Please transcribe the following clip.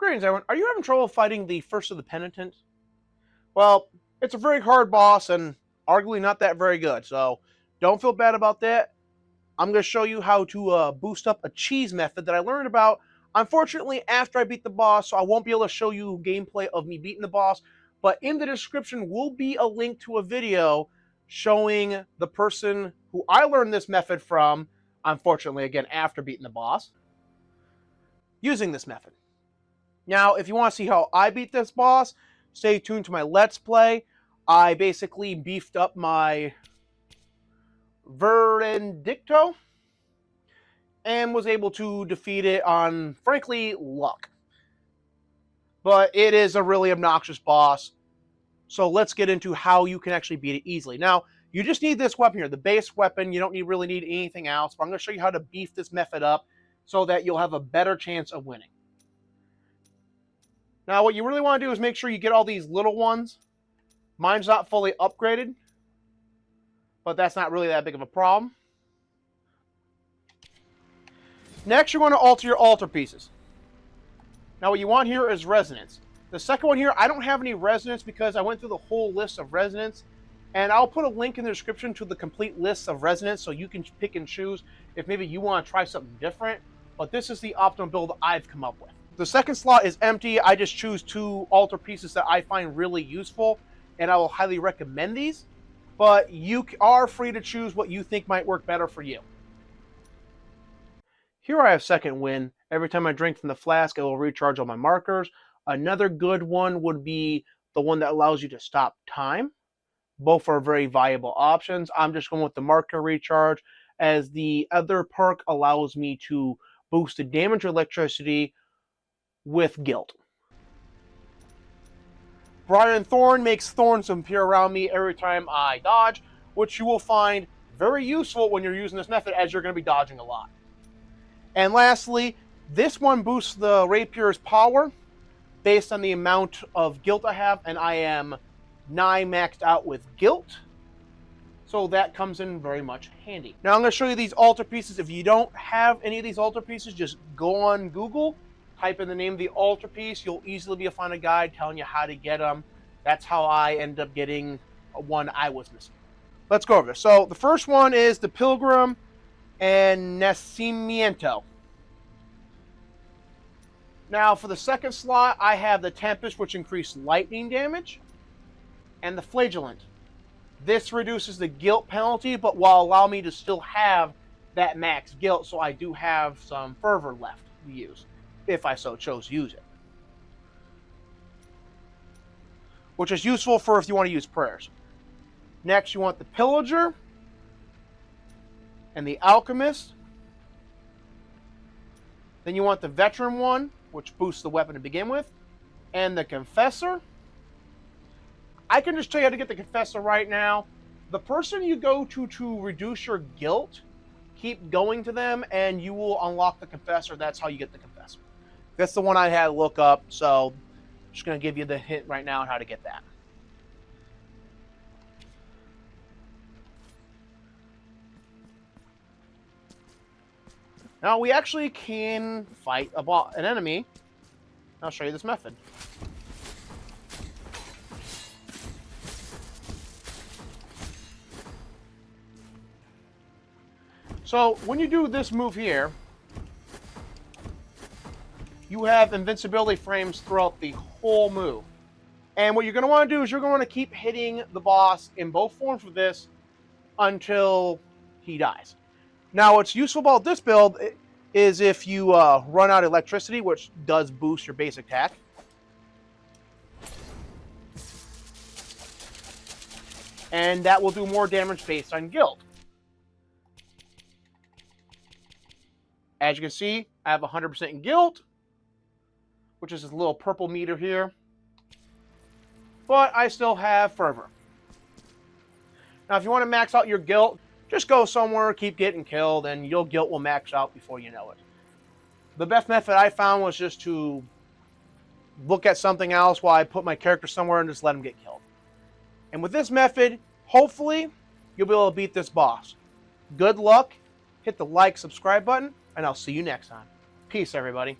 Greetings, everyone. Are you having trouble fighting the first of the Penitents? Well, it's a very hard boss and arguably not that very good, so don't feel bad about that. I'm going to show you how to boost up a cheese method that I learned about, unfortunately, after I beat the boss, so I won't be able to show you gameplay of me beating the boss, but in the description will be a link to a video showing the person who I learned this method from, unfortunately, again, after beating the boss, using this method. Now, if you want to see how I beat this boss, stay tuned to my Let's Play. I basically beefed up my Evicterno and was able to defeat it on, frankly, luck. But it is a really obnoxious boss, so let's get into how you can actually beat it easily. Now, you just need this weapon here, the base weapon. You don't really need anything else, but I'm going to show you how to beef this method up so that you'll have a better chance of winning. Now, what you really want to do is make sure you get all these little ones. Mine's not fully upgraded, but that's not really that big of a problem. Next, you're going to alter your altar pieces. Now, what you want here is resonance. The second one here, I don't have any resonance because I went through the whole list of resonance, and I'll put a link in the description to the complete list of resonance so you can pick and choose if maybe you want to try something different, but this is the optimal build I've come up with. The second slot is empty. I just choose 2 altar pieces that I find really useful, and I will highly recommend these. But you are free to choose what you think might work better for you. Here I have second wind. Every time I drink from the flask, I will recharge all my markers. Another good one would be the one that allows you to stop time. Both are very viable options. I'm just going with the marker recharge, as the other perk allows me to boost the damage or electricity with guilt. Brian Thorn makes thorns appear around me every time I dodge, which you will find very useful when you're using this method, as you're going to be dodging a lot. And lastly, this one boosts the rapier's power based on the amount of guilt I have, and I am nigh maxed out with guilt, so that comes in very much handy. Now I'm going to show you these altar pieces. If you don't have any of these altar pieces, just go on Google, type in the name of the altar piece. You'll easily be able to find a guide telling you how to get them. That's how I ended up getting one I was missing. Let's go over this. So the first one is the Pilgrim and Nacimiento. Now for the second slot, I have the Tempest, which increased lightning damage, and the Flagellant. This reduces the guilt penalty, but will allow me to still have that max guilt, so I do have some fervor left to use, if I so chose to use it. Which is useful for if you want to use prayers. Next, you want the Pillager and the Alchemist. Then you want the Veteran one, which boosts the weapon to begin with, and the Confessor. I can just tell you how to get the Confessor right now. The person you go to reduce your guilt, keep going to them, and you will unlock the Confessor. That's how you get the Confessor. That's the one I had to look up, so I'm just going to give you the hint right now on how to get that. Now, we actually can fight an enemy. I'll show you this method. So, when you do this move here, you have invincibility frames throughout the whole move. And what you're going to want to do is you're going to keep hitting the boss in both forms with this until he dies. Now, what's useful about this build is if you run out of electricity, which does boost your basic attack. And that will do more damage based on guilt. As you can see, I have 100% in guilt, which is this little purple meter here. But I still have fervor. Now, if you want to max out your guilt, just go somewhere, keep getting killed, and your guilt will max out before you know it. The best method I found was just to look at something else while I put my character somewhere and just let him get killed. And with this method, hopefully, you'll be able to beat this boss. Good luck. Hit the like, subscribe button, and I'll see you next time. Peace, everybody.